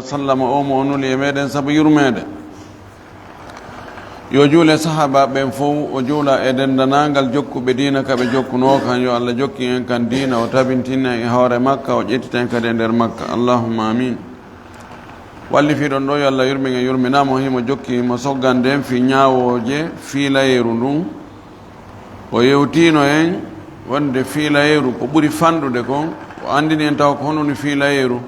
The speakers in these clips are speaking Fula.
sallam o mo onuli e meɗen sabu yurmede yo juule sahaba ɓen fof o juula e dendanagal jokkuɓe dina kaɓe jokkuno kan yo Allah jokki en kan dina o tabintinna e hoore makka o ƴettiten kadi e nder makka allahumma amin wallifiɗon ɗo yo Allah yurmin e yurminamo himo jokki mo sogganden fi ñawoje fiilayeru ndun o yewtino en wonde fiilayeru ko ɓuri fanɗude kon o andini en taw ko hononi fiilayeru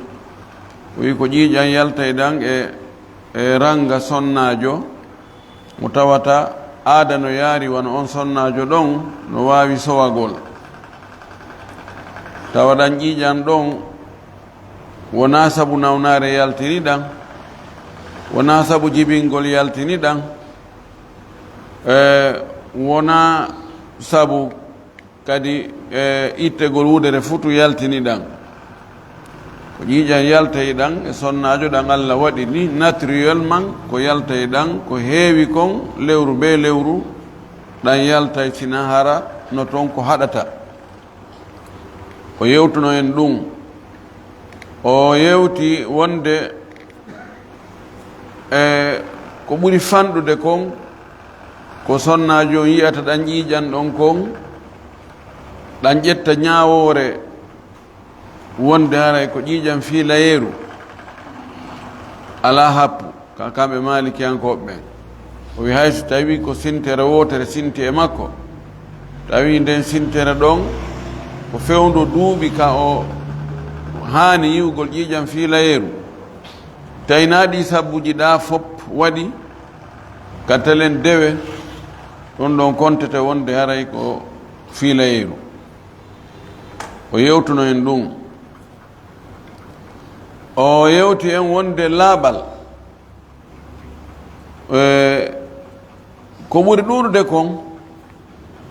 o wi ko ƴiiƴan yalta e ɗan e ranga sonnajo mo tawata aada no yaari wona on sonnajo ɗon no wawi sowagol tawa ɗan ƴiiƴan ɗon wona sabu nawnare yaltini ɗan wona sabu jibingol yaltini ɗan wona sabu kadi ittegol wudere futu yaltini ɗan ko ƴiiƴan yaltay ɗan e sonnajo ɗan Allah waɗi ni naturellement ko yaltay ɗan ko heewi kon lewru be lewru ɗan yaltay sina hara no toon ko haɗata o yewtuno en ɗum o yewti wonde ko ɓuri fanɗude kon ko sonnajo yiyata ɗan ƴiiƴan ɗon kon ɗan ƴetta ñawoore wonde haray ko ƴiiƴan fiilayeru ala happu kamɓe malikiyankoɓe ɓen o wi hayso tawi ko sintere wotere sinti e makko tawi nden sintere ɗon ko fewndo duuɓi ka o haani yiwgol ƴiiƴan fiilayeru taynaɗi sabbuji ɗa fop waɗi kattalen dewe ɗon ɗon kontete wonde haray ko fiilayeru o yewtuno en ɗum o yewti en wonde laaɓal ko ɓuri ɗuuɗude kon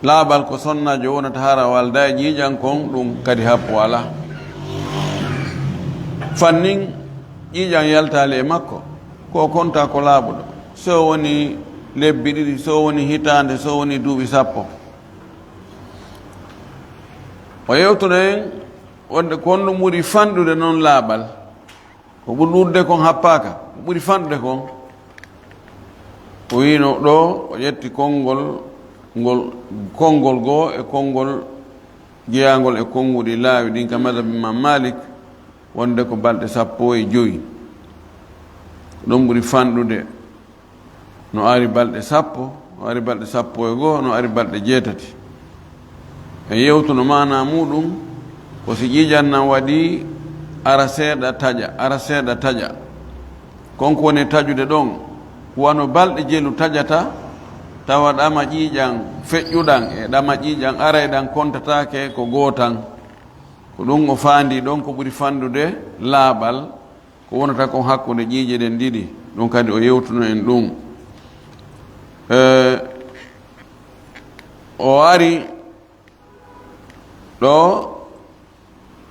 laaɓal ko sonnajo wonata hara walda e ƴiiƴan kon ɗum kadi happu ala fannin ƴiiƴan yaltali e makko ko konta ko laaɓuɗo so woni lebbi ɗiɗi so woni hitande so woni duuɓi sappo o yewtuno en wonde kon ɗum ɓuri fanɗude noon laaɓal ko ɓuri ɗuuɗde kon happaka ko ɓuri fanɗude kon o wino ɗo o ƴetti konngol goo e konngol jeyangol e konnguɗi laawi ɗin ka madhabi Imam Malik wonde ko balɗe 15 ɗum ɓuri fanɗude no ari balɗe 10 no ari balɗe 12 no ari balɗe 6 e yewtuno mana muɗum ko si ƴiiƴan nan waɗi ara seeɗa taƴa konko woni taƴude ɗon wano balɗe jelu taƴata tawa ɗama ƴiiƴan feƴƴuɗan e ɗama ƴiiƴan arayɗan kontatake ko gootan ko ɗum o faandi ɗon ko ɓuri fandude laaɓal ko wonata kon hakkude ƴiiƴe ɗen ɗiɗi ɗum kadi o yewtuno en ɗum o ari ɗo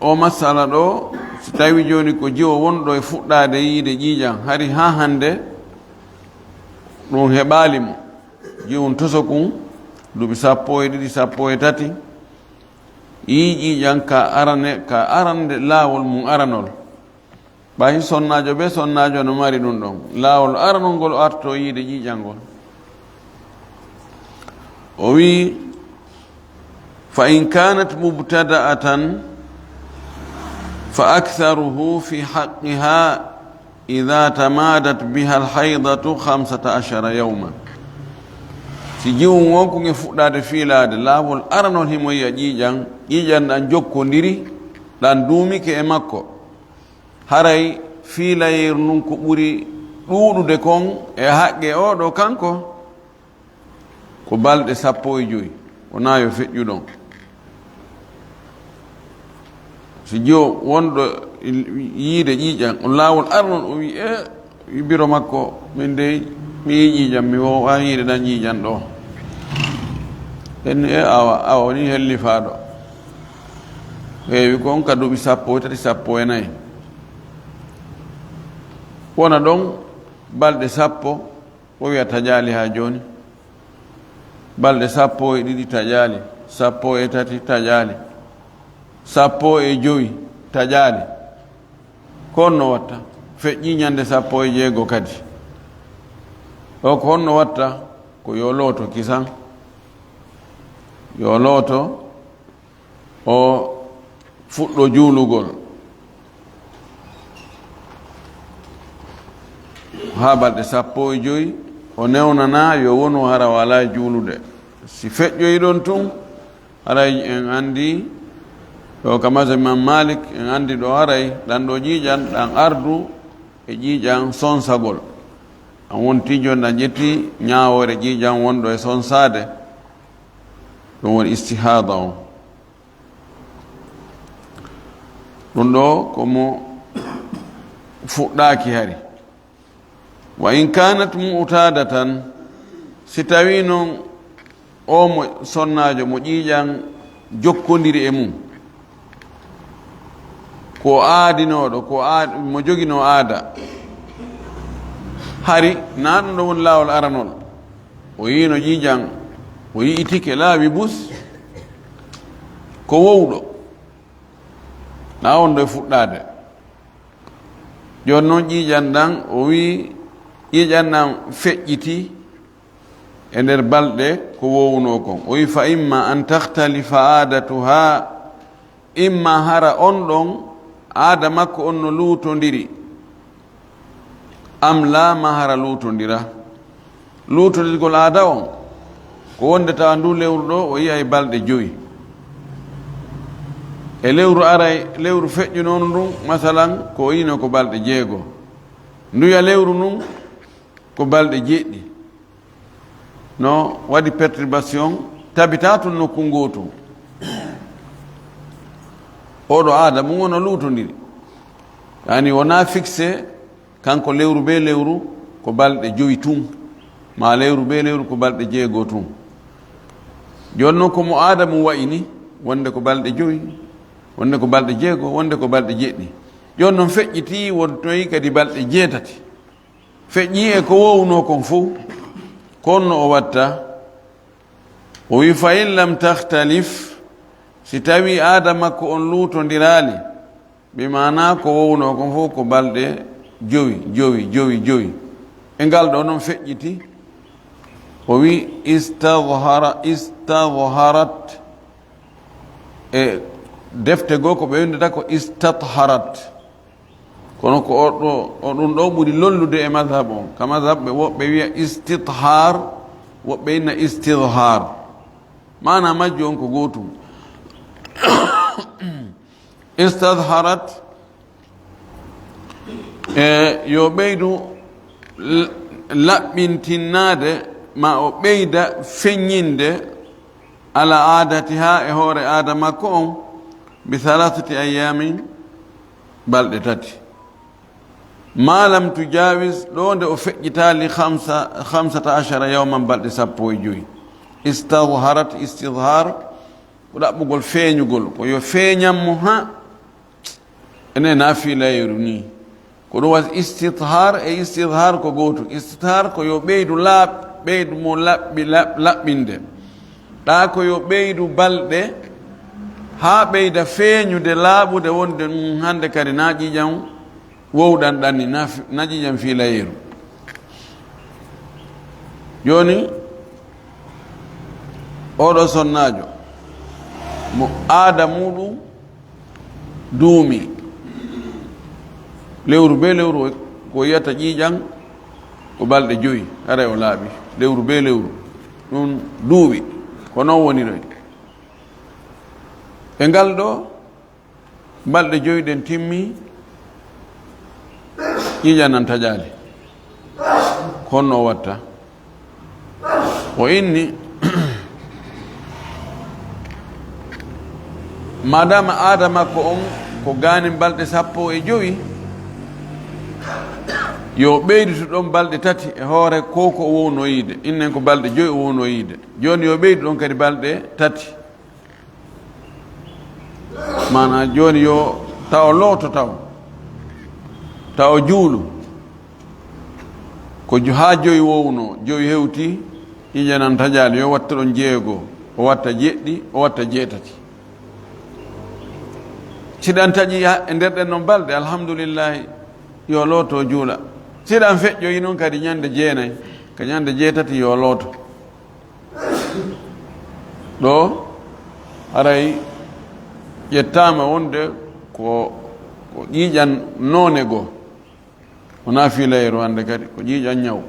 o masala ɗo so tawi joni ko jiwo wonɗo e fuɗɗade yiide ƴiiƴan hari ha hande ɗum heɓali mo jiwon tosokun duuɓi 12 13 yii ƴiiƴan ka arande laawol mum aranol ɓayi sonnajo ɓe sonnajo no mari ɗum ɗon laawol aranol ngol arto yiide ƴiiƴan ngol o wi fa in kanat mubtada'atan fa aktharuhu fi haqqiha idha tamadat biha alhaydatu 15 yawman si jiwum wonko nge fuɗɗade fiilade laawol aranol himo yiya ƴiiƴan ɗan jokkodiri ɗan duumike e makko haray fiilayeru nun ko ɓuri ɗuuɗude kon e haqqe oɗo kanko ko balɗe 15 wona yo feƴƴuɗon si jiwo wonɗo yiide ƴiiƴan o laawol aranol o wi biro makko min dey mi yi ƴiiƴan mi wowa yiide ɗan ƴiiƴan ɗo henni awa ni hellifaɗo heewi kon ka duuɓi 13 14 wona ɗon balɗe 10 o wiya taƴali ha joni balɗe 12 taƴali 13 taƴali 15 taƴali kon no watta feƴƴi ñande sappo e jeego kadi o ko honno watta ko yo looto kisan yo looto o fuɗɗo juulugol ha balɗe sappo e joyi o newnana yo wonu hara wala juulude si feƴƴoyi ɗon tun haray en andi ɗo ka mazhab Imam Malik en andi ɗo haray ɗan ɗo ƴiiƴan ɗan ardu e ƴiiƴan sonsagol an wonti joni ɗan ƴetti ñawore ƴiiƴan wonɗo e sonsade ɗum woni istihada o ɗum ɗo komo fuɗɗaki hari wa in kanat mu'tadatan si tawi noon o mo sonnajo mo ƴiiƴan jokkodiri e mum ko aadinoɗo ko mo jogino aada hari na ɗum ɗo woni laawol aranol o yino ƴiiƴan o yi'itike laaɓi bus ko wowɗo na on ɗo e fuɗɗade joni noon ƴiiƴan ɗan o wi ƴiiƴan ɗan feƴƴiti e nder balɗe ko wowno kon o wi fa imma an tahtalifa aadatuha imma hara on ɗon aada makko on no luutondiri am la ma hara luutondira luutondirgol aada on ko wonde tawa ndu lewru ɗo o yiya e balɗe joyi e lewru aray lewru feƴƴunono ndun masalan ko yino ko balɗe jeego nduya lewru ndun ko balɗe jeɗɗi no waɗi perturbation tabita tun nokku ngotu oɗo aada mum wono luutondiri yani wona fixé kanko lewru be lewru ko balɗe joyi tun ma lewru be lewru ko balɗe jeego tun joni noon komo aada mum wayini wonde ko balɗe joyi wonde ko balɗe jeego wonde ko balɗe jeɗɗi joni noon feƴƴiti wontoyi kadi balɗe jeetati feƴƴi e ko wowno kon fof konno o watta o wi fa in lam tahtalif si tawi aada makko on luutondirali ɓe mana ko wowno kon fof ko balɗe joyi e ngal ɗo noon feƴƴiti o wi istadharat e defte goo ko ɓe windata ko istatharat kono ko o ɗum ɗo ɓuri lollude e madhab on ka madhab ɓe woɓɓe wiya istithar woɓɓe inna istidhar mana majju on ko gootum istadharat e yo ɓeydu laɓɓintinnade ma o ɓeyda feññinde ala aadati ha e hoore aada makko on bi thalathati ayamin balɗe tati ma lam tujawis ɗo nde o feƴƴitali 15 yawman balɗe sappo e joyi istadharat istidhar ko ɗaɓɓugol feeñugol ko yo feeñanmo ha ene naafi layru ni ko ɗum wasi istidhar e istidhar ko gootu istidhar ko yo ɓeydu ɓeydu mo laɓɓinde ɗa ko yo ɓeydu balɗe ha ɓeyda feeñude laaɓude wonde ɗum hande kadi na ƴiƴam wowɗan ɗanni na ƴiƴam fiilayeru joni oɗo sonnajo mo aada muɗum duumi lewru be lewru ko yiyata ƴiiƴan ko balɗe joyi haray o laaɓi lewru be lewru ɗum duuɓi ko noon woniroy e ngal ɗo balɗe joyi ɗen timmi ƴiiƴan nan taƴaali honno o watta o inni madama aada makko on ko gaani balɗe sappo e joyi yo ɓeydu to ɗon balɗe tati e hoore ko o wownoyiide innen ko balɗe joyi o wownoyiide joni yo ɓeydu ɗon kadi balɗe tati mana joni yo taw looto taw juulu ko ha joyi wowno joyi hewti ƴiƴanan taƴaali yo watta ɗon jeego o watta jeɗɗi o watta jeetati siɗan taƴi e nder ɗen noon balɗe alhamdulillahi yo looto juula siɗan feƴƴoyi noon kadi ñande jeenayi ka ñande jeetati yo looto ɗo haray ƴettama wonde ko ƴiiƴan noone goo wona fiilayru hande kadi ko ƴiiƴan ñaw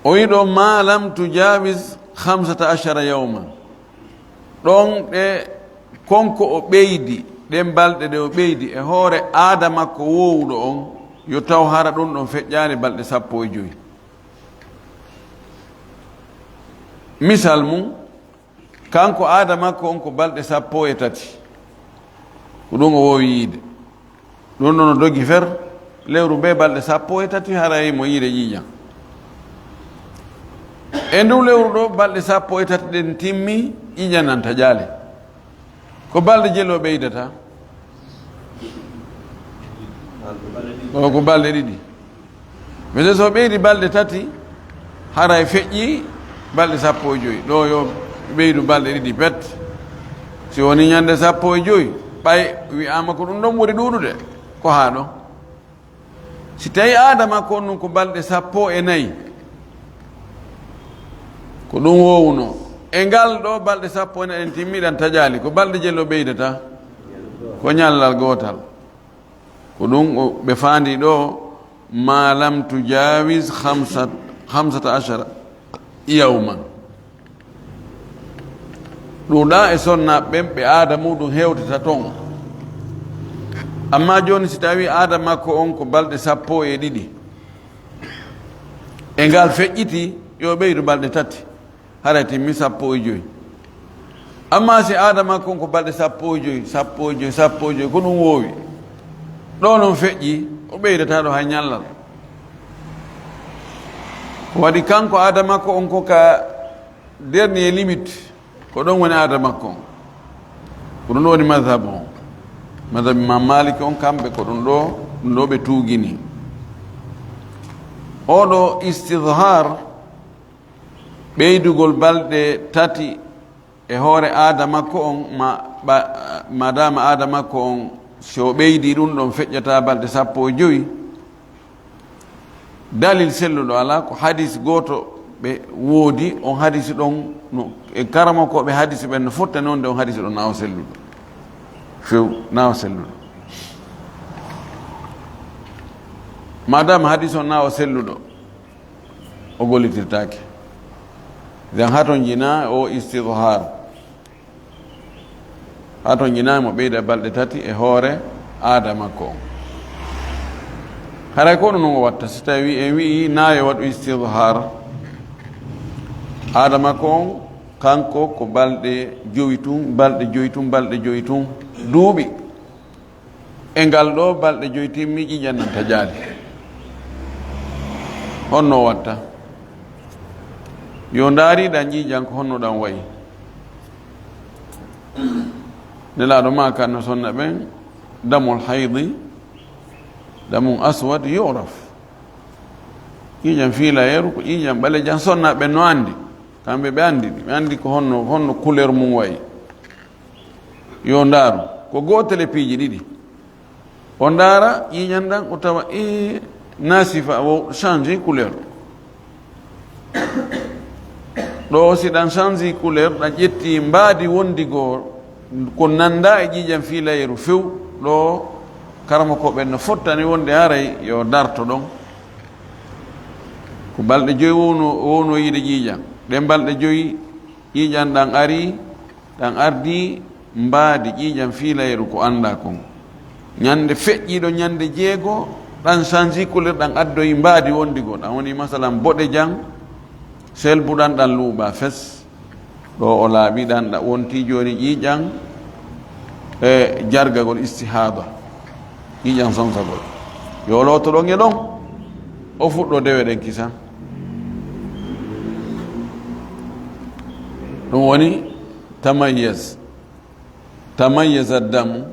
o wiɗo ma lam tujawis 15 yawman ɗon ɗe konko o ɓeydi ɗen balɗe ɗe o ɓeydi e hoore aada makko wowuɗo on yo taw hara ɗum ɗon feƴƴani balɗe 15 misal mum kanko aada makko on ko balɗe 13 ko ɗum o wowi yiide ɗum ɗon o dogi fer lewru be balɗe 13 haray mo yiide ƴiiƴan e ndu lewru ɗo balɗe 13 ɗen timmi ƴiiƴan nanta jaale ko balɗe jelo ɓeydata o ko balɗe ɗiɗi mais so ɓeydi balɗe 3 haray feƴƴi balɗe 15 ɗo yo ɓeydu balɗe ɗiɗi pet si woni ñande 15 ɓay wiyama ko ɗum ɗon ɓuri ɗuɗude ko ha ɗo si tawi aada makko on ɗum ko balɗe 14 ko ɗum wowuno e ngal ɗo balɗe 14 en timmiɗan taƴali ko balɗe jello ɓeydata ko ñallal gotal ko ɗum ɓe faandi ɗo ma lam tujawis 15 yawman ɗuɗa e sonnaɓe ɓe aada muɗum hewtata toon amma joni si tawi aada makko on ko balɗe 12 e ngal feƴƴiti yo ɓeydu balɗe 3 haray timmi 15 amma si aada makko on ko balɗe 15 ko ɗum woowi ɗo noon feƴƴi o ɓeydata ɗo hay ñallal ko waɗi kanko aada makko on ko ka dernier limite ko ɗon woni aada makko on ko ɗum ɗo woni madhab on madhab imam malik on kamɓe ko ɗum ɗo ɓe tuugini oɗo istidhar ɓeydugol balɗe 3 e hoore aada makko on madama aada makko on so ɓeydi ɗum ɗon feƴƴata balɗe 15 dalil selluɗo ala ko hadis goto ɓe woodi on hadisi ɗon e karama ko ɓe hadisi ɓen no fotta noon nde on hadisi ɗon nawa selluɗo few nawa selluɗo madame hadis on nawa selluɗo o gollitirtake den haton jina o istidhar haton jina mo ɓeyda balɗe 3 e hoore aada makko on haray ko ɗum noon o watta so tawi en wi'i naayo waɗu istidhar aada makko on kanko ko balɗe 5 duuɓi e ngal ɗo balɗe 5 timmi ƴiƴan nanta jaali honno watta yo ndaariɗan ƴiiƴan ko honno ɗan wayi nelaɗo ma kanno sonna ɓen damol haydi damum aswad yuraf ƴiiƴan fiilayeru ko ƴiiƴan ɓalejan sonna ɓen no andi kamɓe ɓe andi ko honno couleur mum wayi yo ndaaru ko gotele piiji ɗiɗi o ndaara ƴiiƴan ɗan o tawa nasifa o change couleur ɗo si ɗan change couleur ɗan ƴetti mbaadi wondigoo ko nanda e ƴiiƴan fiilayeru few ɗo karama ko ɓen no fottani wonde haray yo darto ɗon ko balɗe 5 wowno yiide ƴiiƴan ɗen balɗe 5 ƴiiƴan ɗan ari ɗan ardi mbaadi ƴiiƴan fiilayeru ko anda kon ñande feƴƴiɗo ñande 6 ɗan change couleur ɗan addoyi mbaadi wondigo ɗan woni masalan boɗe jang selbuɗan ɗan luuɓa fes ɗo o laaɓi ɗan ɗa wonti joni ƴiiƴan e jargagol istihada ƴiiƴan sonsagol yo lootoɗon e ɗon o fuɗɗo dewe ɗen kisan ɗum woni tamayyaz addamu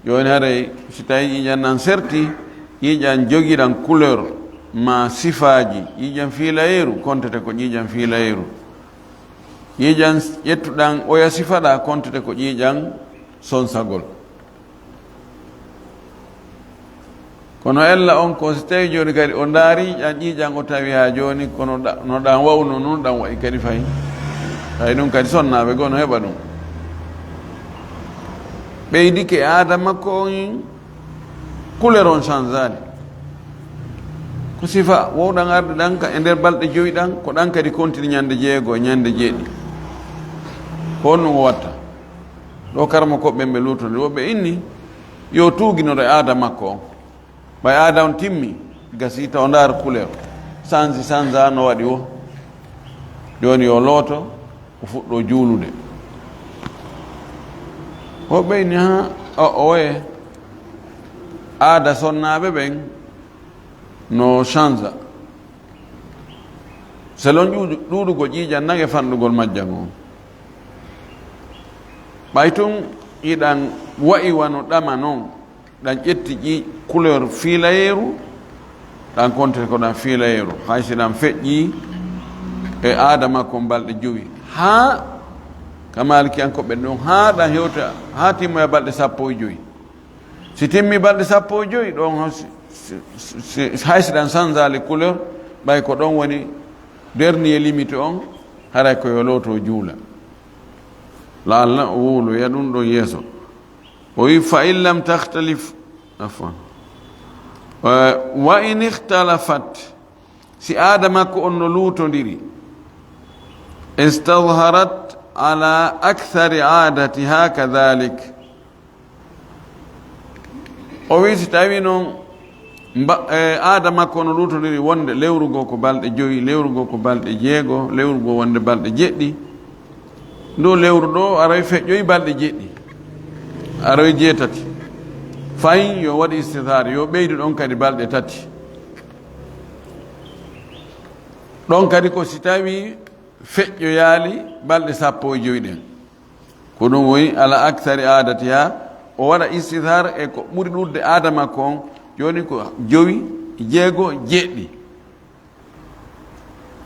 joni haray si tawi ƴiiƴan nan serti ƴiiƴan jogiɗan couleur ma sifaji ƴiiƴan fiilayeru kontete ko ƴiiƴan fiilayeru ƴiiƴan ƴettuɗan oya sifaɗa kontete ko ƴiiƴan sonsagol kono ella on ko so tawi joni kadi o ndaari ƴiiƴan o tawi ha joni kono no ɗan wawno noon ɗan wayi kadi fayi hay ɗum kadi sonnaɓe goo no heɓa ɗum ɓeydike e aada makko on couleur on changani ko sifa wowɗan arde ɗan ka e nder balɗe joyi ɗan ko ɗan kadi continue ñande jeego e ñande jeeɗi ko honno o watta ɗo karma koɓɓen ɓe lutode woɓɓe inni yo tuuguinoro e aada makko on ɓay aada on timmi gasi taw ndaara couleur change no waɗi o joni yo looto o fuɗɗo juulude woɓɓe inni ha o waye aada sonnaɓe ɓen no change selon ɗuɗugo ƴiiƴan nage fanɗugol majjan on ɓay tun iɗan wayi wano ɗama noon ɗan ƴetti couleur fiilayeeru ɗan konte ko ɗan fiilayeeru hay si ɗan feƴƴi e aada makko balɗe jowi ha ka malikiyankoɓe ɗon ha ɗan hewta ha timmoya balɗe 15 si timmi balɗe 15 ɗon hay si ɗan changeali couleur ɓay ko ɗon woni dernier limite on haray koyo looto juula la Allah o wuuloya ɗum ɗon yeeso o wi fa in lam tahtalif afwan wa in ihtalafat si aada makko on no luutodiri istadharat ala akthari aadatiha kadhalik o wi si tawi noon aada makko no luutodiri wonde lewrugo ko balɗe 5 lewrugo ko balɗe 6 lewrugo wonde balɗe 7 ndo lewru ɗo aroy feƴƴoyi balɗe 7 aroy 8 fayin yo waɗi istihar yo ɓeydu ɗon kadi balɗe 3 ɗon kadi ko si tawi feƴƴoyaali balɗe 15 ɗen ko ɗum woni ala actari aadati ha o waɗa istihar e ko ɓuri ɗurde aada makko on joni ko 5 6 7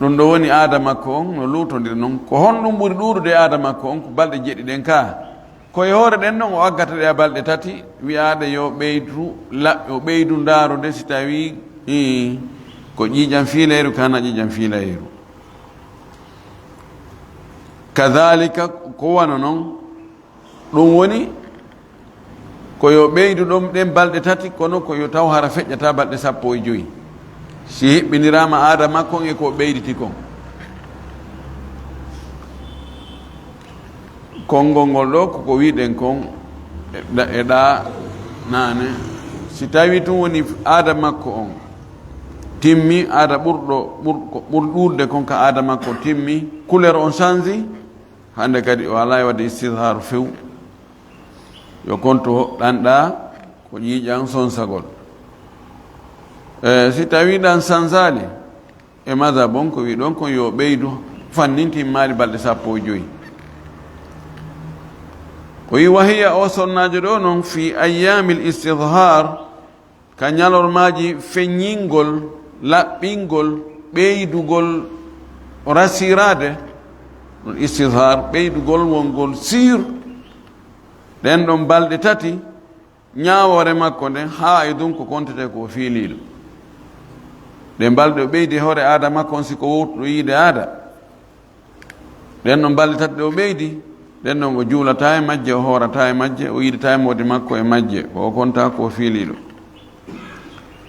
ɗum ɗo woni aada makko on no luutodir noon ko honɗum ɓuri ɗuurude aada makko on ko balɗe 7 ɗen ka koye hoore ɗen noon o aggata ɗe a balɗe 3 wiyaade yo ɓeydu laɓɓe o ɓeydu ndaarude si tawi ko ƴiiƴam fiilayru kana ƴiiƴam fiilayru kadhalika ko wano noon ɗum woni koyo ɓeydu ɗon ɗen balɗe 3 kono koyo taw hara feƴƴata balɗe 15 si heɓɓinirama aada makko e ko ɓeyditi kon konngol ngol ɗo koko wiɗen kon e ɗa nane si tawi tun woni aada makko on timmi aada ɓuri ɗurde kon ka aada makko timmi couleur on change hande kadi o ala wadde istihar few yo konto ɗanɗa ko ƴiiƴan sonsagol si tawi ɗan sansali e mada bon ko wi ɗon kon yo ɓeydu fannintimmaɗi balɗe 15 o yi wahiya o sonnajo ɗo noon fi ayami l istidhar ka ñalormaji feññingol laɓɓingol ɓeydugol rasirade ɗon istidhar ɓeydugol wongol sir ɗen ɗon balɗe 3 ñawore makko nden ha e ɗum ko kontete ko fiiliɗo ɗe balɗe o ɓeydi hoore aada makko on siko wowtuɗo yiide aada ɗen ɗon balɗe 3 ɗe o ɓeydi ɗen ɗon o juulata e majje o hoorata e majje o yiidata e mode makko e majje ko o konta ko fiiliɗo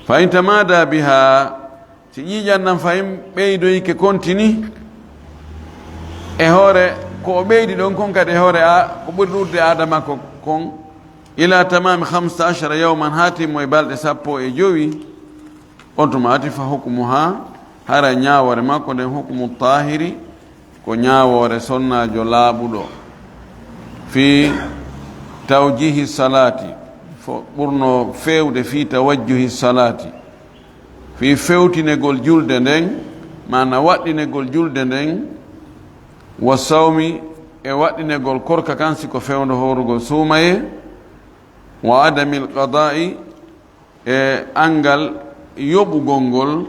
fayin tamada biha si ƴiiƴan nan fayin ɓeydoyke continue e hoore ko o ɓeydi ɗon kon kadi e hoore ko ɓuri ɗurde aada makko kon ila tamami 15 yawman ha timmo e balɗe 15 on tuma ati fa hukmu ha hara ñawore makko nden hukmu tahiri ko ñawore sonnajo laaɓuɗo fi tawjihi salati fo ɓurno fewde fi tawajjuhi salati fi fewtinegol julde nden mana waɗɗinegol julde nden wa sawmi e waɗɗinegol korka kan siko fewndo horugol suumaye wa adami l qada'i e angal yoɓugol ngol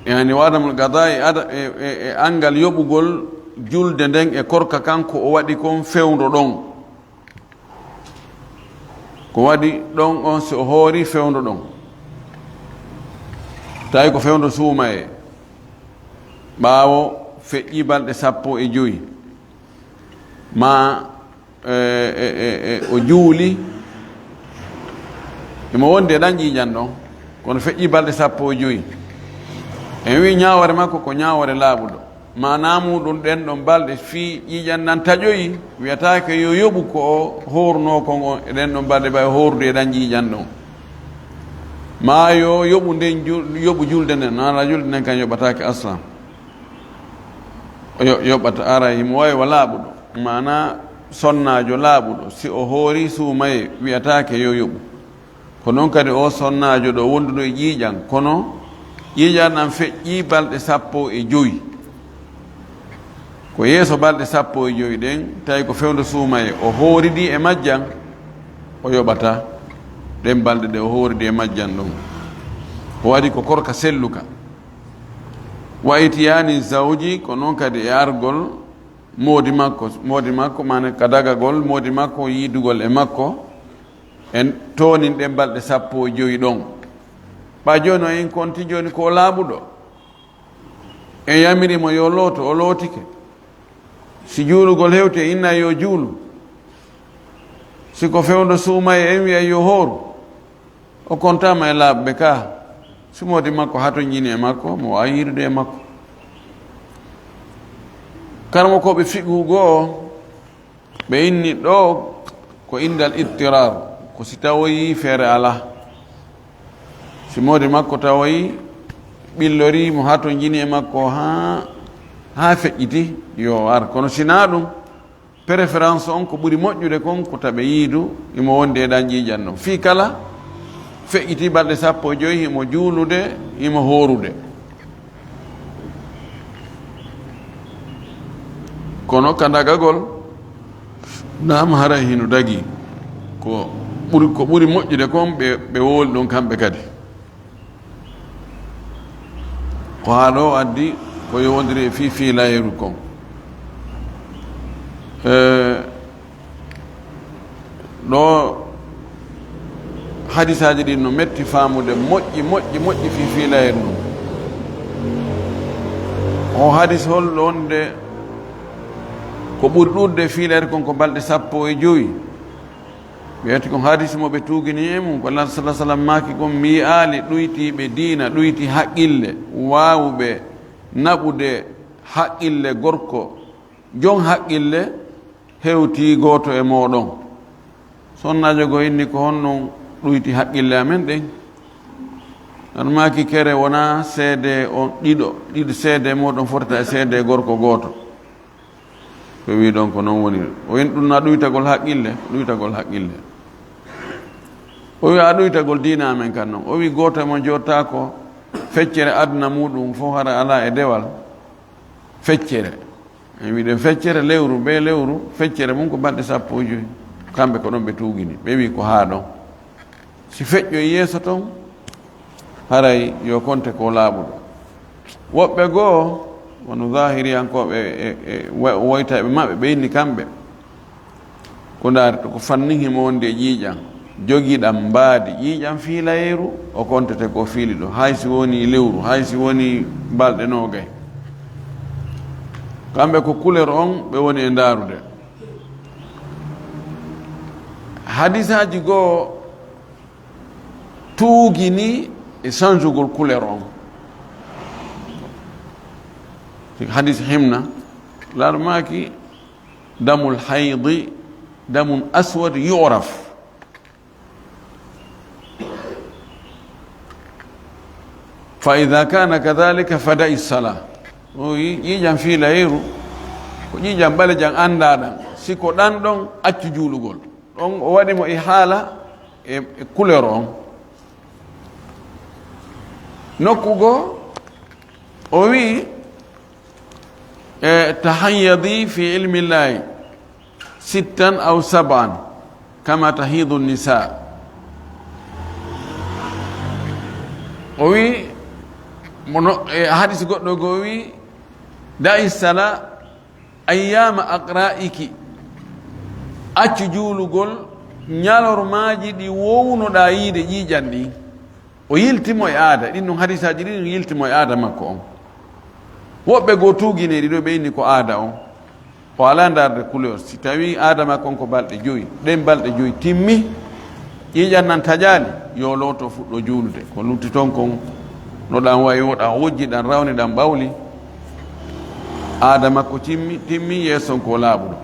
yani wa adamul qada'i e angal yoɓugol julde nden e korka kan ko o waɗi kon fewndo ɗon ko waɗi ɗon on so hoori fewndo ɗon tawi ko fewndo suuma e ɓaawo feƴƴi balɗe 15 ma o juuli imo wondi e ɗan ƴiiƴan ɗon kono feƴƴi balɗe 15 en wi ñawore makko ko ñawore laaɓuɗo mana muɗum ɗen ɗon balɗe fi ƴiiƴan nan taƴoyi wiyatake yo yoɓu ko o horno kon o e ɗen ɗon balɗe ɓay hordu e ɗan ƴiiƴan ɗon ma yo yoɓu nden yoɓu julde nden nala julde nden kan yoɓatake aslam yoɓata ara himo wawi wa laaɓuɗo mana sonnajo laaɓuɗo si o hoori suumaye wiyatake yo yoɓu ko noon kadi o sonnajo ɗo wonduɗo e ƴiiƴan kono ƴiiƴan nan feƴƴi balɗe 15 ko yeeso balɗe 15 ɗen tawi ko fewndo suumaye o hooridi e majjan o yoɓata ɗen balɗe ɗe o hooridi e majjan ɗon o waɗi ko korka selluka wa itiyani zawji ko noon kadi e argol moodi makko mane kadagagol moodi makko yiidugol e makko en toonin ɗen balɗe 15 ɗon ɓa joni o en konti joni ko laaɓuɗo en yamirimo yo looto o lootike si juulugol hewti e inna yo juulu siko fewndo suumaye en wiya yo hooru o kontama e laaɓɓe ka sumodi makko hato ñini e makko mo wawi yirude e makko karmo koɓe figu goo ɓe inni ɗo ko indal ittirar ko si tawoyi feere ala si modi makko tawoyi ɓillori mo hato jini e makko ha feƴƴiti yo ar kono sina ɗum préférence on ko ɓuri moƴƴude kon ko taɓe yiidu imo wondi e ɗan ƴiiƴan ɗon fi kala feƴƴiti balɗe 15 imo juulude imo hoorude kono kandagagol nam haray hino dagi ko ɓuri moƴƴude kon ɓe wooli ɗum kamɓe kadi ko haa ɗo addi ko yowodiri e fi layru kon ɗo hadisaji ɗin no metti faamude moƴƴi fi layru ɗum o hadis holɗo wonde ko ɓuri ɗurde fiilayre kon ko balɗe 15 wiyete kon hadis moɓe tugini e mum ko Allah sallah sallam maki kon mi yi'aali ɗuytiɓe diina ɗuyti haqqille wawuɓe naɓude haqqille gorko jon haqqille hewti goto e moɗon sonnajo go inni ko honnon ɗuyti haqqille amen ɗen non maki kere wona seede on ɗiɗo seede moɗon fotata e seede gorko goto ko wi ɗon ko noon woni o wen ɗum na ɗuytagol haqqille o wi a ɗuytagol diina amen kan noon o wi goto mo jotta ko feccere aduna muɗum fof hara ala e dewal feccere en wiɗen feccere lewru be lewru feccere mum ko balɗe 15 kamɓe ko ɗon ɓe tugini ɓe wi ko haa ɗon si feƴƴoy yeeso toon haray yo konte ko laaɓuɗo woɓɓe goo wono zahiriyankoɓe e woytaɓe maɓɓe ɓe inni kamɓe ko daarto ko fannihimo wonde e ƴiiƴan jogiiɗam mbaadi ƴiiƴan fiilayeru o kontete ko fiili ɗo hay si woni lewru hay si woni balɗe noogay kamɓe ko couleur on ɓe woni e ndaarude hadisaji goo tuugini e changegol couleur on hadis himna laaɗo maaki damul haydi damun aswad yuraf fa ida kana kadhalika fada'i sala o ƴiiƴam fiilayru ko ƴiiƴam ɓalejan anndaɗam siko ɗan ɗon accu juulugol ɗon o waɗimo e haala e couleur on nokku goo o wi tahayyadi fi ilmi llahi 6 aw 7 kama tahidu nisa o wi mono hadis goɗɗo goo wi da'i sala ayyama aqra'iki accu juulugol ñalormaji ɗi wownoɗa yiide ƴiiƴan ɗi o yiltimo e aada ɗin ɗum hadisaji ɗi ɗum yiltimo e aada makko on woɓɓe goo tuuguineɗi ɗo ɓe inni ko aada on o ala darde couleur si tawi aada makko on ko balɗe joyi ɗen balɗe joyi timmi ƴiiƴan nan taƴali yo looto fuɗɗo juulude ko lutti toon kon no ɗan wayi o ɗan wojji ɗan rawni ɗan ɓawli aada makko timmi yeeson ko laaɓuɗo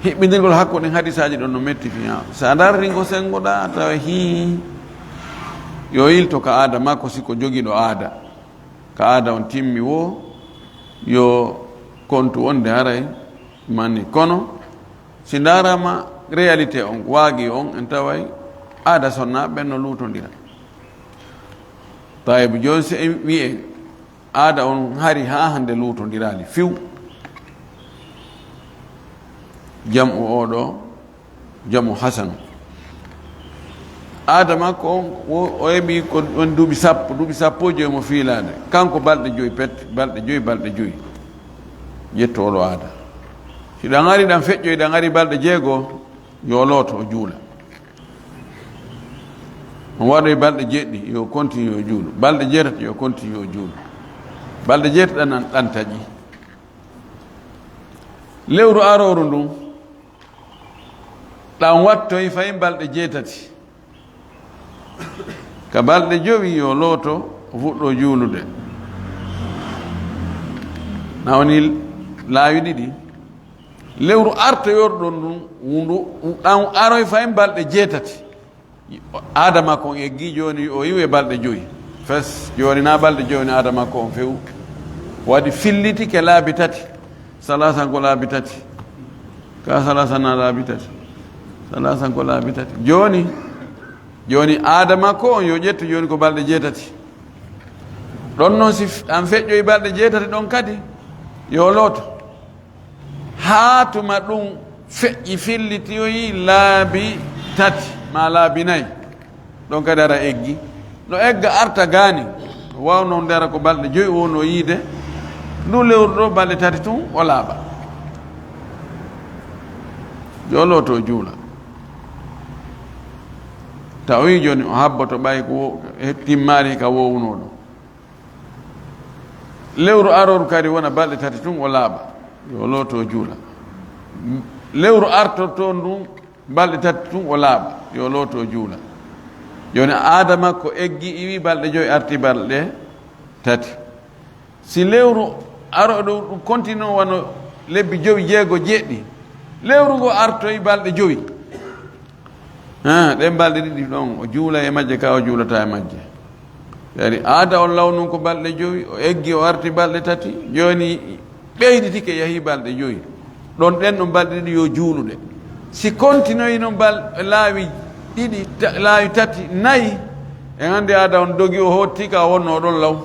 hiɓɓidirgol hakko ɗen hadisaji ɗon no metti fiya sa darri ngo sengoɗa tawa hi yo yilto ka aada makko siko jogiɗo aada ka aada on timmi wo yo kontu wonde haray manni kono si darama réalité on waagi on en taway aada sonna ɓen no lutodira tawibo joni si en wiye aada on hari ha hande lutodirali fiw jamu oɗo jamu hasanu aada makko on o heɓi ko on duuɓi sappo joyi mo fiilade kanko balɗe joyi pet balɗe joyi ƴettoɗo aada si ɗan ari ɗan feƴƴoy ɗan ari balɗe jeegoo yo looto o juula on waɗoy balɗe jeɗɗi yo continue o juulu balɗe jeetati yo continue o juulu balɗe jeetaɗa nan ɗan taƴi lewru aroru ndun ɗan wattoy fayi balɗe jeetati ka balɗe jowi yo looto o fuɗɗo juulude na woni laawi ɗiɗi lewru artoyorɗon ɗum wundu ɗan aroy fayi balɗe jeetati aada makko on eggi joni o yiwe balɗe joyi fes joni na balɗe joni aada makko on few waɗi filliti ke laabi tati salasan ko laabi tati ka salasan na laabi tati salasan ko laabi tati joni aada makko on yo ƴettu joni ko balɗe jeetati ɗon noon si an feƴƴoyi balɗe jeetati ɗon kadi yo looto haa tuma ɗum feƴƴi fillitiyoyi laabi tati ma laabi nayi ɗon kadi ara eggi no egga arta gaani wawno ndera ko balɗe joyi wonno yiide ndu lewru ɗo balɗe tati tun o laaɓa yo looto juula tawi joni o habboto ɓay ko timmari ka wownoɗo lewru aroru kadi wona balɗe tati tun o laaɓa yo looto juula lewru artoto ndun balɗe tati tun o laaɓa yo looto juula joni aada makko eggi iwi balɗe joyi arti balɗe tati si lewru aroɗo ɗum continue wano lebbi jowi jeego jeɗɗi lewru ngo artoyi balɗe joyi ɗen balɗe ɗiɗi ɗon o juula e majje ka o juulata e majje yani aada on lawnum ko balɗe joyi o eggi o arti balɗe tati joni ɓeyditike yahi balɗe joyi ɗon ɗen ɗon balɗe ɗiɗi yo juuluɗe si continue noon laawi ɗiɗi laawi tati nayi e hannde aada on dogi o hotti ka wonno ɗon law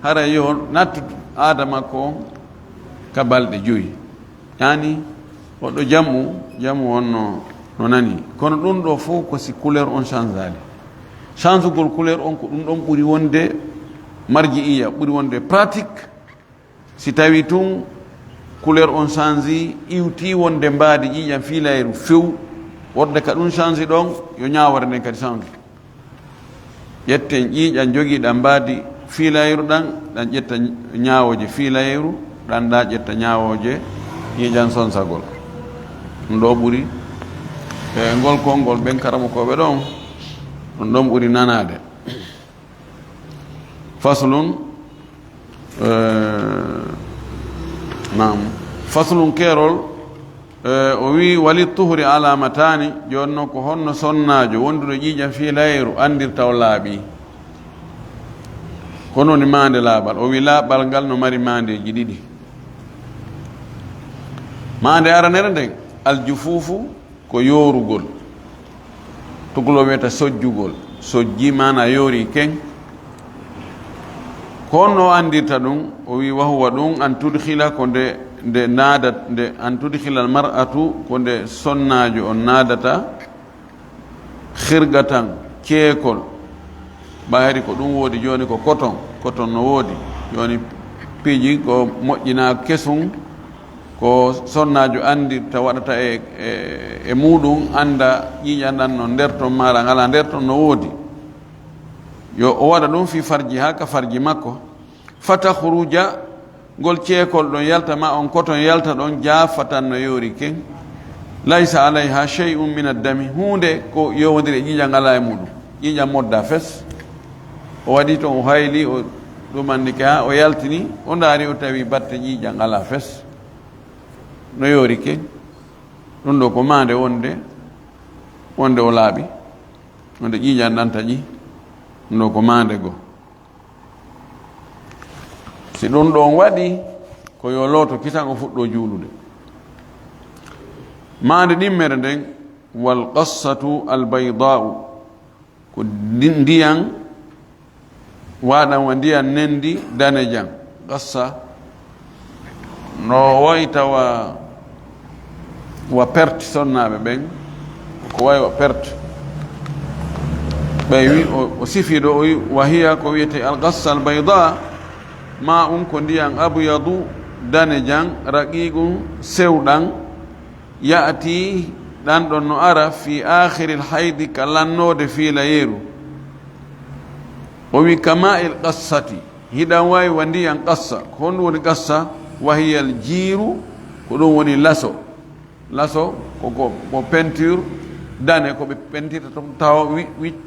hara yo nattu aada makko on ka balɗe joyi yani oɗo jamu wonno no nani kono ɗum ɗo fof ko si couleur on change ali changegol couleur on ko ɗum ɗon ɓuri wonde marji iya ɓuri wonde pratique si tawi tun couleur on change iwti wonde mbaadi ƴiiƴam fiilayru few wonde ka ɗum change ɗon yo ñawore nden kadi change ƴetten ƴiiƴam jogiiɗan mbaadi fiilayru ɗan ƴetta ñawoje fiilayru ɗan da ƴetta ñawoje ƴiiƴam sonsagol ɗum ɗo ɓuri e ngol konngol ɓen karamokoɓe ɗon ɗum ɗon ɓuri nanade faslun nam faslun keerol o wi wali tuhri alamatani jonno ko honno sonnajo wonduɗo ƴiiƴam fiilayru andirta o laaɓi hono ni mande laaɓal o wi laaɓal ngal no mari mandeji ɗiɗi mande aranere nden aljufufu ko yoorugol tugulo wiyata sojjugol sojji mana yoori ken ko honno andirta ɗum o wi wahuwa ɗum an tudkhila ko nde naadat nde an tudkhila al mar'atu ko nde sonnajo on naadata khirgatan keekol ɓayri ko ɗum woodi joni ko coton no woodi joni piiji ko moƴƴina kesum ko sonnajo andirta waɗata e muɗum anda ƴiƴan ɗan no nder ton mara ngala nder ton no woodi yo o waɗa ɗum fi farji ha ka farji makko fatahruja ngol ceekol ɗon yalta ma on koton yalta ɗon jaafatan no yoori ken laysa alayha shay'un min addami hunde ko yowodiri e ƴiƴan ala e muɗum ƴiƴan modda fes o waɗi toon o hayli o ɗumandike ha o yaltini o ndaari o tawi batte ƴiƴan ala fes no yoori ke ɗum ɗo ko mande wonde o laaɓi wonde ƴiƴan ɗan taƴi ɗum ɗo ko mande goo si ɗum ɗon waɗi ko yo looto kitan o fuɗɗo juulude mande ɗimmere nden wal qassatu albayda'u ko ndiyan waɗanwa ndiyan nendi danejan qassa no wayi tawa wa perte sonnaɓe ɓen ko wayi wa perte ɓey wi o sifiɗo o wi wahiya ko wiyete alqassa albayda ma ko ndiyan abyadu danejan raqiqum sewɗan ya'ti ɗan ɗon no ara fi akhiril haydi ka lannode fiila yeeru o wi kama il qassati hiɗan wawi wa ndiyan qassa ko honɗum woni qassa wahiyal jiiru ko ɗum woni laso ko peinture dane ko ɓe pentirta ton tawa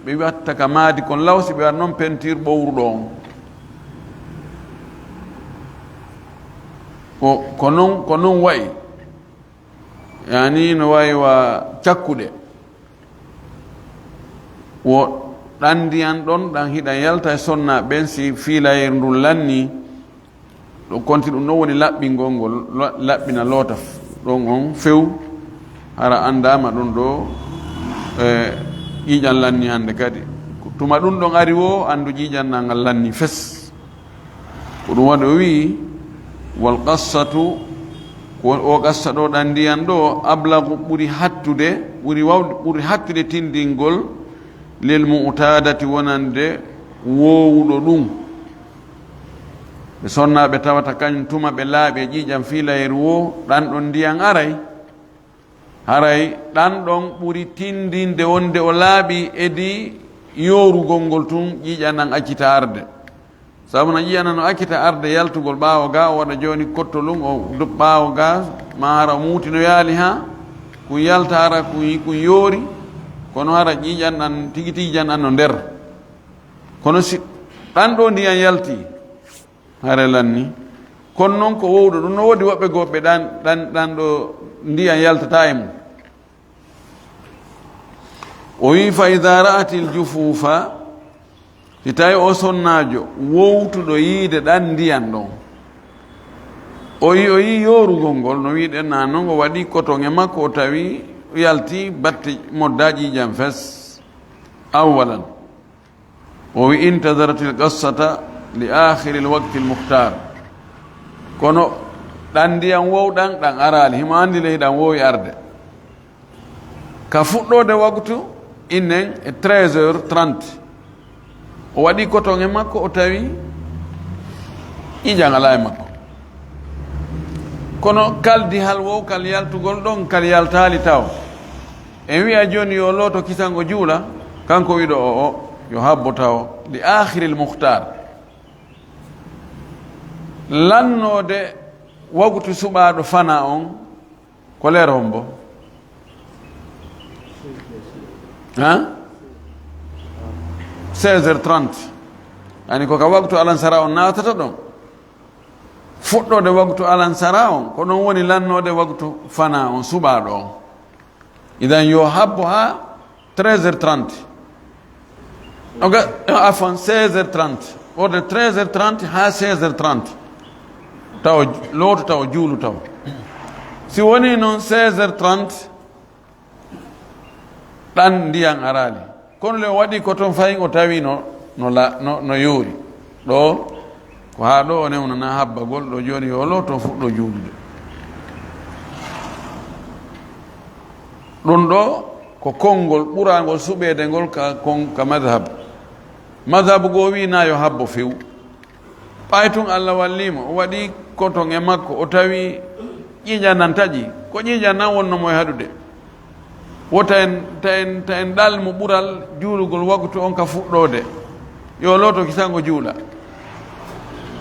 ɓe watta ka maadi kon lawsi ɓe waɗa noon peinture ɓowruɗo on ko noon wayi yani no wayi wa cakkuɗe wo ɗan ndiyan ɗon ɗan hiɗan yalta e sonna ɓen si fiilayer ndun lanni ɗo konti ɗum ɗon woni laɓɓingol ngol laɓɓina loota ɗon on few hara andama ɗum ɗo ƴiƴan lanni hande kadi tuma ɗum ɗon ari wo andu ƴiƴan nangal lanni fes ko ɗum waɗi o wi wal qassatu o qassa ɗo ɗan ndiyan ɗo ablagu ɓuri hattude tindingol lil mu'tadati wonande wowuɗo ɗum ɓe sonnaɓe tawata kañum tuma ɓe laaɓi e ƴiƴan fiilayel wo ɗan ɗon ndiyan haray ɗan ɗon ɓuri tindinde wonde o laaɓi edi yorugol ngol tun ƴiƴan nan accita arde sabu no ƴiƴana no accita arde yaltugol ɓaawo ga o waɗa joni kottolum o ɓaawo ga ma hara muuti no yaali ha kun yalta hara kun yoori kono hara ƴiƴan ɗan tigi ƴiƴan ɗan no nder kono si ɗan ɗo ndiyan yalti hare lanni kono noon ko wowɗo ɗum no woodi woɓɓe goɓɓe ɗan ɗo ndiyan yaltata e mum o wi fa ida ra'ati l jufufa si tawi o sonnajo wowtuɗo yiide ɗan ndiyan ɗon o yi yorugol ngol no wiɗen na noon o waɗi coton e makko o tawi yalti batte modda ƴiƴan fes awalan o wi intadarat l qassata li akhiri l waqti l muhtar kono ɗan ndiyan wowɗan ɗan arali himo andi ley ɗan wowi arde ka fuɗɗode waktu innen e 13h30 o waɗi coton e makko o tawi ƴiƴan ala e makko kono kaldi hal wow kal yaltugol ɗon kal yaltali taw en wiya joni yo looto kisango juula kanko wiɗo o yo habbo taw li akhiri l muhtar lannode waktu suɓaɗo fana on ko lere hombo ha 16h30 ani ko ka waktu alansara on natata ɗon fuɗɗode waktu alansara on ko ɗon woni lannode waktu fana on suɓaɗo on idan yo habbo ha 13h30 afan 16h30 ode 13h30 ha 16h30 taw looto taw juulu taw si woni noon 16h30 ɗan ndiyan arali kono le waɗi ko toon fayin o tawi no yoori ɗo ko ha ɗo o newnana habbagol ɗo joni yo looto fuɗɗo juulude ɗum ɗo ko konngol ɓurangol suɓede ngol ka madhabu goo wi na yo habbo few ɓay tun Allah wallimo o waɗi coton e makko o tawi ƴiiƴa nan taƴi ko ƴiiƴa nan wonno moye haɗude wota en ɗal mo ɓural juulugol waktu on ka fuɗɗode yo loto kisango juula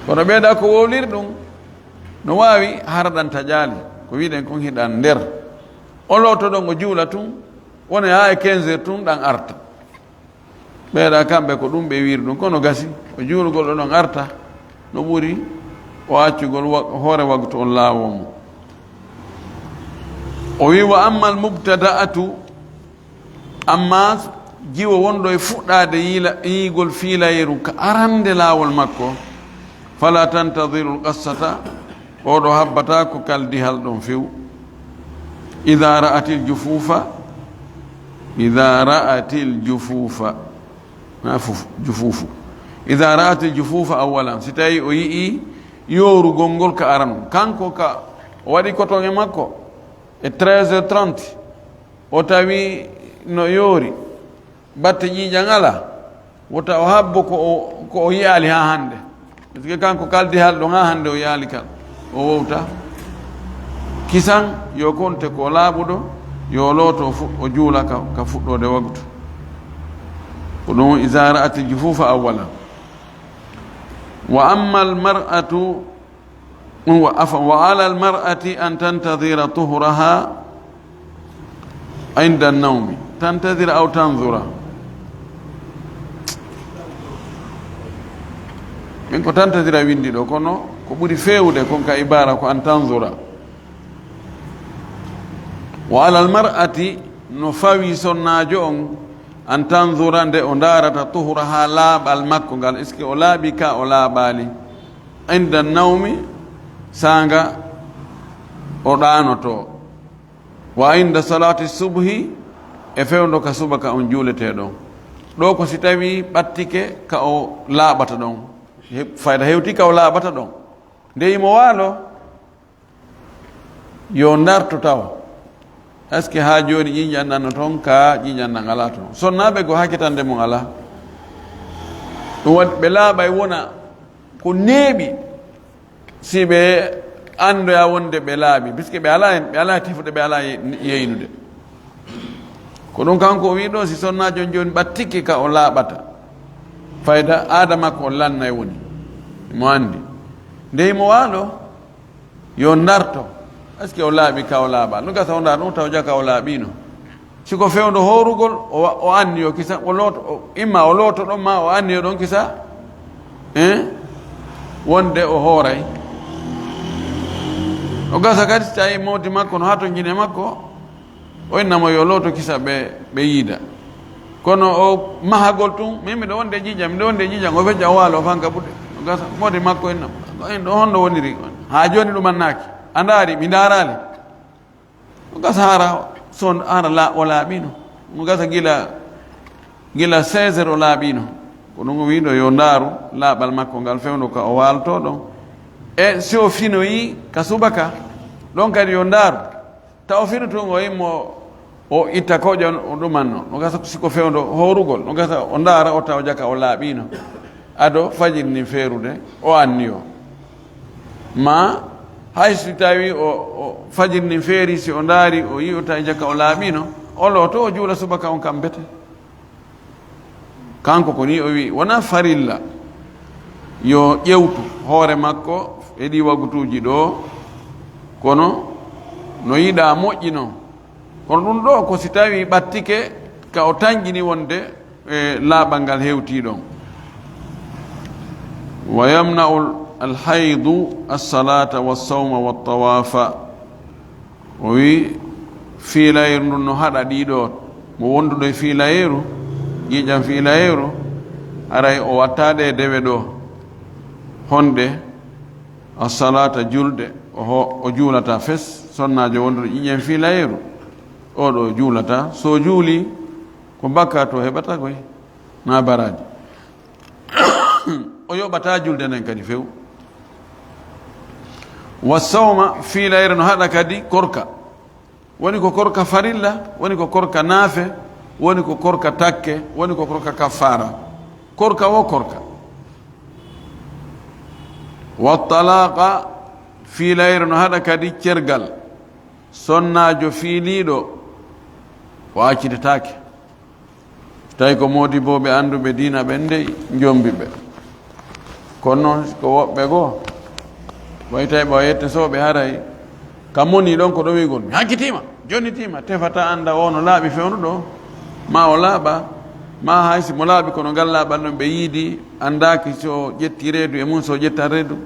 kono ɓeeɗa ko wowlir ɗum no wawi harɗan taƴali ko wiɗen kon hiɗan nder o loto ɗon o juula tun wona ha e 15 heures tun ɗan arta ɓeeɗa kamɓe ko ɗum ɓe wiiri ɗum kono gasi o juulugol ɗo ɗon arta no ɓuri o accugol hoore waktu on laawomo o wi wa amma almubtada'atu amma jiwo wonɗo e fuɗɗade yiigol fiilayeru ka arande laawol makko fala tantadiru lqassata oɗo habbata ko kaldihal ɗon few ida ra'atil jufufa ida ra'atil jufufa awalan si tawi o yii yorugol ngol ka arano kanko ka o waɗi coton e makko e 13h30 o tawi no yoori batte ƴiiƴan ala wota o habbo ko o yaali ha hande par ce que kanko kaldi hal ɗon ha hande o yaali kal o wowta kisan yo konte ko laaɓuɗo yo looto o juula ka fuɗɗode waktu ko ɗum iza ra'ati jufufa awwala wa amma almar'atu wa ala almar'ati an tantadira tuhraha inda an-nawmi tantadira aw tanzura min ko tantadira windi ɗo kono ko ɓuri fewde kon ka ibara ko an tanzura wa ala almar'ati no fawi sonnajo on an tanzura nde o darata tuhraha laaɓal makko ngal est ce que o laaɓi ka o laaɓali inda an-nawmi sanga o ɗanoto wa inda salati subhi e fewdo ka subaka on juulete ɗon ɗo ko si tawi ɓattike ka o laaɓata ɗon fayda hewti ka o laaɓata ɗon nde yimo waalo yo darto taw est ce que ha joni ƴiƴanɗanno toon ka ƴiƴanɗan ala toon sonnaɓe go hakkitande mum ala ɗum waɗi ɓe laaɓay wona ko neeɓi si ɓe andoya wonde ɓe laaɓi puisque ɓe ala tifude ɓe ala yeynude ko ɗum kanko o wi ɗo si sonnajo joni ɓattiki ka o laaɓata fayda aada makko o lannay woni mo andi nde mo waalo yo darto est ce que o laaɓi ka o laaɓa no gasa o ndar ɗum taw jaka o laaɓino siko fewdo horugol o anniyo kisa o looto imma o looto ɗon ma o anniyo ɗon kisa wonde o hooray o gasa kadi so tawi mawdi makko no ha to jine makko o innamo yo looto kisa ɓe yiida kono o mahagol tun min miɗo wonde ƴiƴam o fecca o waalo fanka ɓuɗe o gasa mawdi makko innamo ɗo honno woniri ha joni ɗum annaki a ndaari mi ndaarali o gasa hara son ara o laaɓino o gasa gila 16 heures o laaɓino ko ɗum o wiɗo yo ndaaru laaɓal makko ngal fewno ka o waalto ɗon e si o finoyi ka subaka ɗon kadi yo ndaaru taw o fino tun o yimmo o itta koƴa o ɗumanno no gasa siko fewdo horugol no gasa o ndaara o taw jaka o laaɓino ado fajirni feerude o anniyo ma hay si tawi o fajirni feeri si o ndaari o yi o tawi jaka o laaɓino o looto o juula subaka on kam bete kanko ko ni o wi wona farilla yo ƴewtu hoore makko e ɗi wagutuji ɗo kono no yiɗa moƴƴino kono ɗum ɗo ko si tawi ɓattike ka o tañƴini wonde e laaɓal ngal hewti ɗon wa yamna'u alhaydu alsalata walsawma waltawafa o wi fiilayeru ndun no haɗa ɗiɗo mo wonduɗo e fiilayeru ƴiƴam fiilayeru aray o wattaɗe dewe ɗo honde alsalata julde o juulata fes sonnajo wonduɗo ƴiƴam fiilayeru oɗo juulata so juuli ko bakka to heɓata koy na baraji o yoɓata julde nden kadi few wa sawma fiilayre no haɗa kadi korka woni ko korka farilla woni ko korka naafe woni ko korka takke woni ko korka kaffara korka wo korka wa talaqa fiilayre no haɗa kadi cergal sonnaajo fiiliiɗo o accitetaake tawi ko moodibooɓe annduɓe diina ɓen dey njombi ɓe kono noon ko woɓɓe goo way tawi ɓe o yettesooɓe haray kam moni ɗon ko ɗo wigol mi hakkitiima jonnitima tefata annda o no laaɓi fewnuɗo ma o laaɓa ma haysi mo laaɓi kono ngal laaɓanɗon ɓe yiidi anndaaki so ƴetti reedu e mum so ƴetta reedu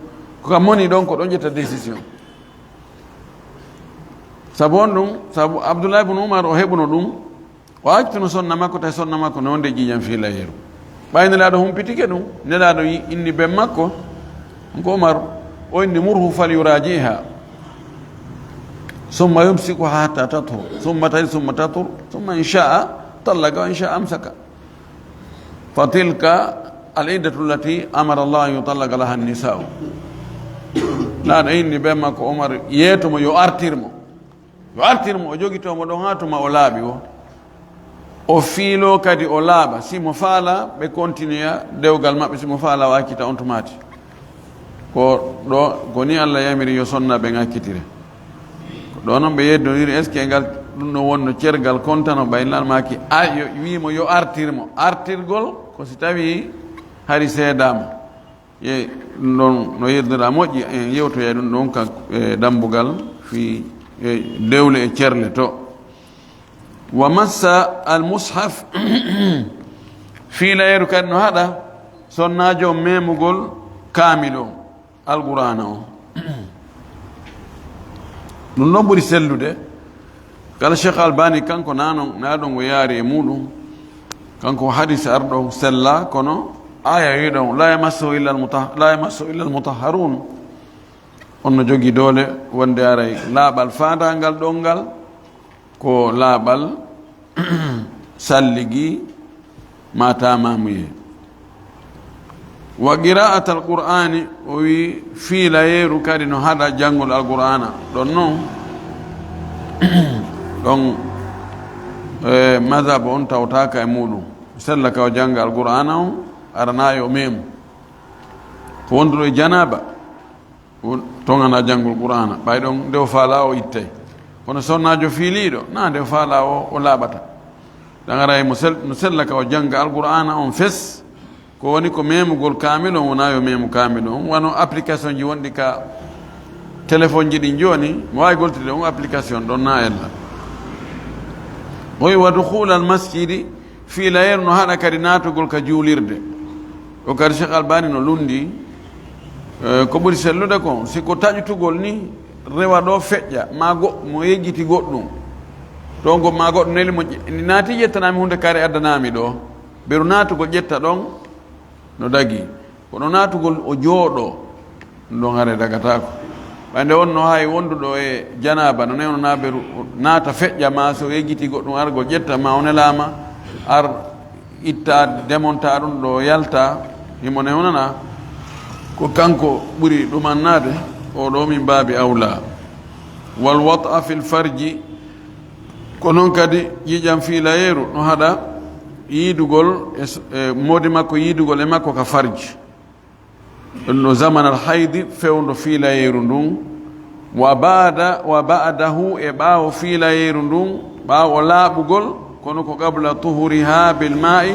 ko kam moni ɗon ko ɗon ƴetta décision sabu on ɗum sabu abdoulahi bne oumar o heɓuno ɗum o accituno sonna makko tawi sonna makko no wonde jiijam fiilayeru ɓay nelaaɗo humpitike ɗum nelaaɗo inni ben makko ko oumar o inni murhu fal yurajiha summa yumsiku hatta tathur summa tari summa tathur summa inchaa طلق وإن شاء أمسك فتلك العدة التي أمر الله أن يطلق لها النساء لا إني بما عمر يتم يؤرترمو وجوغيتومو دون هاتما أولابي o fiilo kadi o laaɓa simo faala ɓe continue dewgal maɓɓe simo faala o accita on tumati ko ɗo ko ni Allah yamiri yo sonna ɓe ŋakkitire ko ɗo noon ɓe yeddodiri est ce que ngal ɗum ɗo wonno cergal kontano baynal maki wimo yo artirmo artirgol ko si tawi hari seedama ye ɗum ɗon no yeddora moƴƴi en yewtoya ɗum ɗon ka dambugal fi dewle e cerle to wa massa al mushaf fiilayeru kadi no haɗa sonnajo memugol kamil o alqur'ana o ɗum ɗon ɓuri sellude kala cheikh albani kanko naɗon o yaari e muɗum kanko hadis arɗo sella kono aya wiɗon la yamassuhu illa almutahharun on no jogii doole wonde aray laaɓal faandangal ɗon ngal ko laaɓal salligi matamamuye wa qira'at alqur'ani o wi fiilayeru kadi no haɗa janngol alqur'ana ɗon noon ɗon madhab on tawtaka e muɗum sella ka o janga alqur'ana o aranayi o memu ko wonduɗo e janaba tongana janngol qur'ana ɓay ɗon nde o faala o ittay kono sonnajo fiiliɗo na nde o faala o laaɓata ɗan aray no sella ka o janga alqur'ana on fes ko woni ko memugol kamil on wona yo memu kamil on wano application ji wonɗi ka téléphone ji ɗi joni mo wawi goltude on application ɗon na ella oyi wa dukhul al masjidi fiilayeru no haɗa kadi natugol ka juulirde o kadi cheikh albani no lundi ko ɓuri sellude ko siko taƴutugol ni rewa ɗo feƴƴa ma mo yejjiti goɗɗum to go ma goɗɗo neli mo naati ƴettanami hunde kare addanami ɗo beru natugol ƴetta ɗon no dagi kono natugol o jooɗo ɗum ɗon hare dagatako ɓande on no hay wonduɗo e janaba no newno naɓeru naata feƴƴa ma so yejjiti goɗɗum argol ƴetta ma o nelama ar itta démonta ɗum ɗo yalta himo newnana ko kanko ɓuri ɗumannade o ɗo min baabi awla wal wata fi l farji ko noon kadi ƴiƴam fiilayeru no haɗa yiidugol e moodi makko yiidugol e makko ka farji ɗum no zaman al haydi fewndo fiilayeru ndun wa ba'dahu e ɓaawo fiilayeru ndun ɓaawo laaɓugol kono ko qabla tuhuriha bil ma'i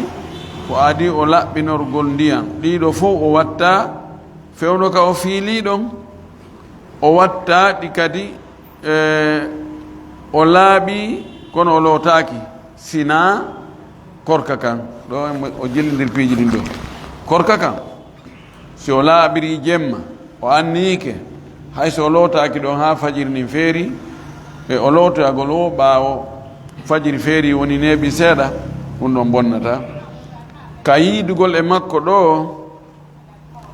ko adi o laɓɓinorgol ndiyam ɗiɗo fof o watta fewndo ka o fiili ɗon o watta ɗi kadi o laaɓi kono o lootaki sina korka kan ɗo o jillidir piiji ɗin ɗo korka kan si o laaɓiri jemma o annike hayso o lootaki ɗon ha fajiri nin feeri e o lootoyagol o ɓaawo fajiri feeri woni neeɓi seeɗa ɗum ɗon bonnata ka yiidugol e makko ɗo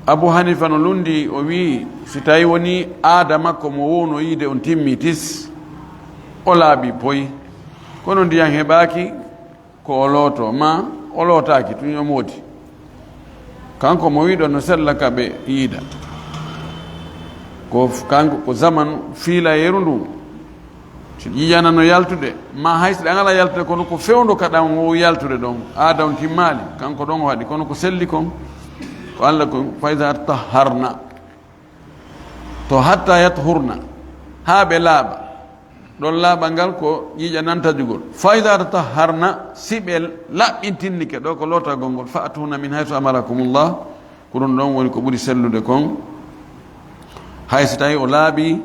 abou hanifa no lundi o wi si tawi woni aada makko mo wowno yiide on timmi tis o laaɓi poyi kono ndiyam heɓaki ko o looto ma o lootaki tun o moodi kanko mo wiɗo no sella ka ɓe yiida ko kanko ko zaman fiilayeru ndu so ƴiƴana no yaltude ma hayso ɗe angala yaltude kono ko fewndo kaɗan o yaltude ɗon aada on timmali kanko ɗon o waɗi kono ko selli kon ko allah ko fa iza taharna to hatta yathurna ha ɓe laaɓa ɗon laaɓangal ko ƴiƴa nantajugol fa ida tatahharna si ɓe laɓɓintinnike ɗo ko lootagol ngol fa atuna min haysu amarakumullah ko ɗum ɗon woni ko ɓuri sellude kon hay so tawi o laaɓi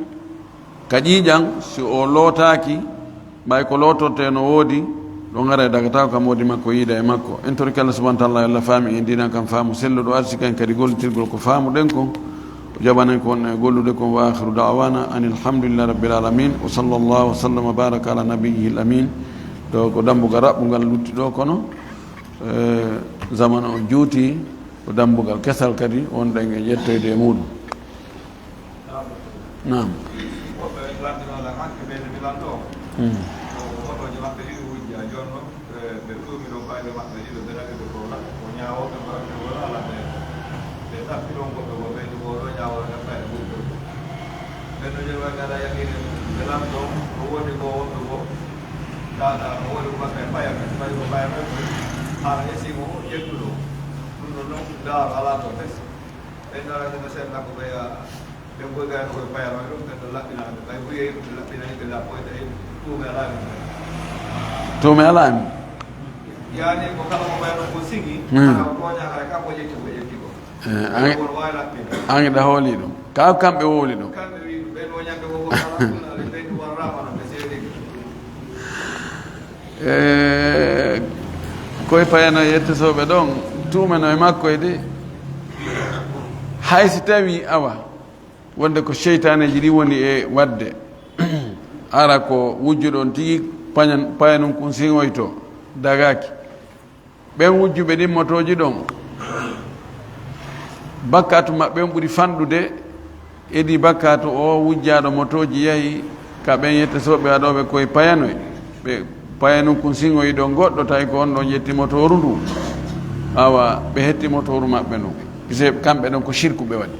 ka ƴiiƴan si o lootaaki ɓay ko lootorte no woodi ɗo gara e dagata kam woodi makko yiida e makko en torki Allah subahana taala allah faami en dinan kam faamu selluɗo arsi kan kadi gollitirgol ko faamuɗen kon o jaɓanen ko wonno e gollude kon wa akhiru dawana an alhamdulillah rabbil alamin wa sallallahu wa sallam wa baraka ala nabiyihi l amin ɗo ko dambugal raɓɓugal lutti ɗo kono zaman o juuti ko dambugal kesal kadi wonɗen e ƴettoyde e muɗum nam tuume alami yani ko kala mo bayno ko sigi ko nyaaka ka ko jetti ko angiɗa hooli ɗum ka kamɓe wooli ɗum kamɓe wi ɓe no ñande ko kala ɓe war ramano ɓe seedi koye payano yettesoɓe ɗon tumeno e makko e de hay si tawi awa wonde ko cheytaneji ɗi woni e wadde ara ko wujjuɗon tigi payanum kun siŋoyto dagaki ɓen wujjuɓe ɗin motoji ɗon bakkatu maɓɓe ɓuri fanɗude edi bakkatu o wujjaɗo motoji yahi ka ɓen yettesoɓe aɗoɓe koye payanoy ɓe payanum kun siŋoyi ɗon goɗɗo tawi ko on ɗon yetti motoru ndu awa ɓe hetti motoru maɓɓe ndu pise kamɓe ɗon ko shirku ɓe waɗi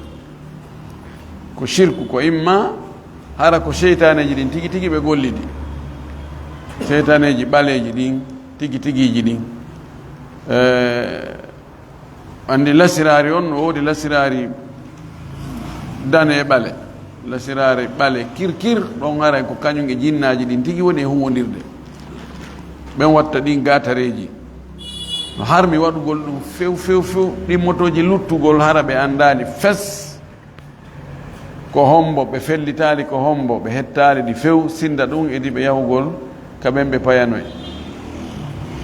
ko shirku ko imma hara ko cheytaneji ɗin tigi tigi ɓe gollidi cheytaneji ɓaleji ɗin tigi tigiji ɗin andi lasirari on no woodi lasirari dane e ɓale lasirari ɓale kirkir ɗon haray ko kañum e jinnaji ɗin tigi woni e huwodirde ɓen watta ɗin gatareji no harmi waɗugol ɗum few few few ɗin motoji luttugol hara ɓe andali fes ko hombo ɓe fellitali ko hombo ɓe hettali ɗi few sinda ɗum edi ɓe yahugol kaɓen ɓe payanoy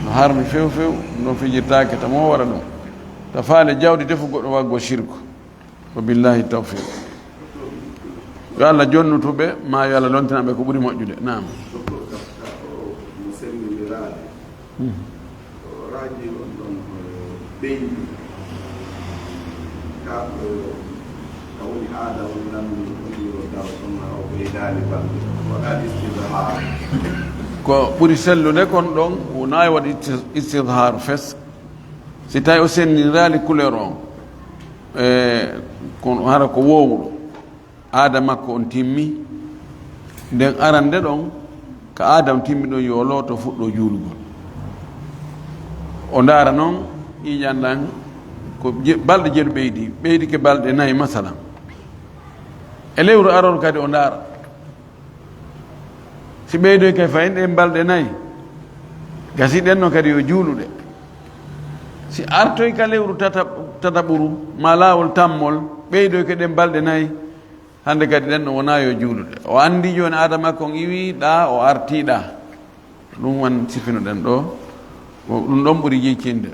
no harmi few few no fijirtake tamo waɗa ɗum ta faale jawdi defu goɗɗo waggo shirku wa billahi tawfiq yo Allah jonnutuɓe ma yo Allah lontinaɓe ko ɓuuri moƴƴude nam raji on ɗon ɓeydi ka woni aada on namni oniro daw ɗon o ɓeydali balɗe waɗa istidhar ko ɓuri sellude kon ɗon wonawi waɗi istidhar fes si tawi o sennirali couleur on kono hara ko wowɗo aada makko on timmi nden arande ɗon ko aadam timmi ɗon yo looto fuɗɗo juulugol o ndaara noon ƴiƴan ɗan ko balɗe jeeɗu ɓeydi ke balɗe nayi masalan e lewru aron kadi o ndaara si ɓeydoy kay fayin ɗen balɗe nayi gasi ɗenno kadi yo juuluɗe si artoy ka lewru tata ɓuru ma laawol tammol ɓeydoy ke ɗen balɗe nayi hande kadi ɗenno wona yo juuluɗe o andi joni adama kon iwiɗa o artiɗa ɗum wan sifinoɗen ɗo ɗum ɗon ɓuri jiccinde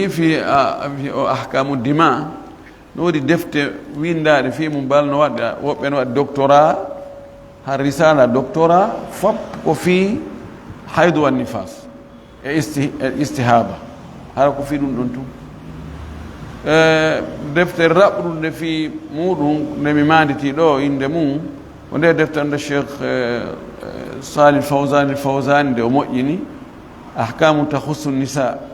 في أحكام الدماء نودي دفت وين دار في مبال نواد وبنواد دكتوراه هالرسالة دكتوراه فب وفي حيض والنفاس استهابة هذا كفي دونتو دفت الرابط في مودون نمي مادتي لو إندمو وده دفت عند الشيخ صالح الفوزان ده مؤيني أحكام تخص النساء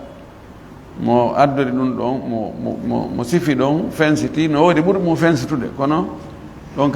mo addori ɗum ɗon mo sifi ɗon fensiti no woodi ɓuri mo fensitude kono ɗon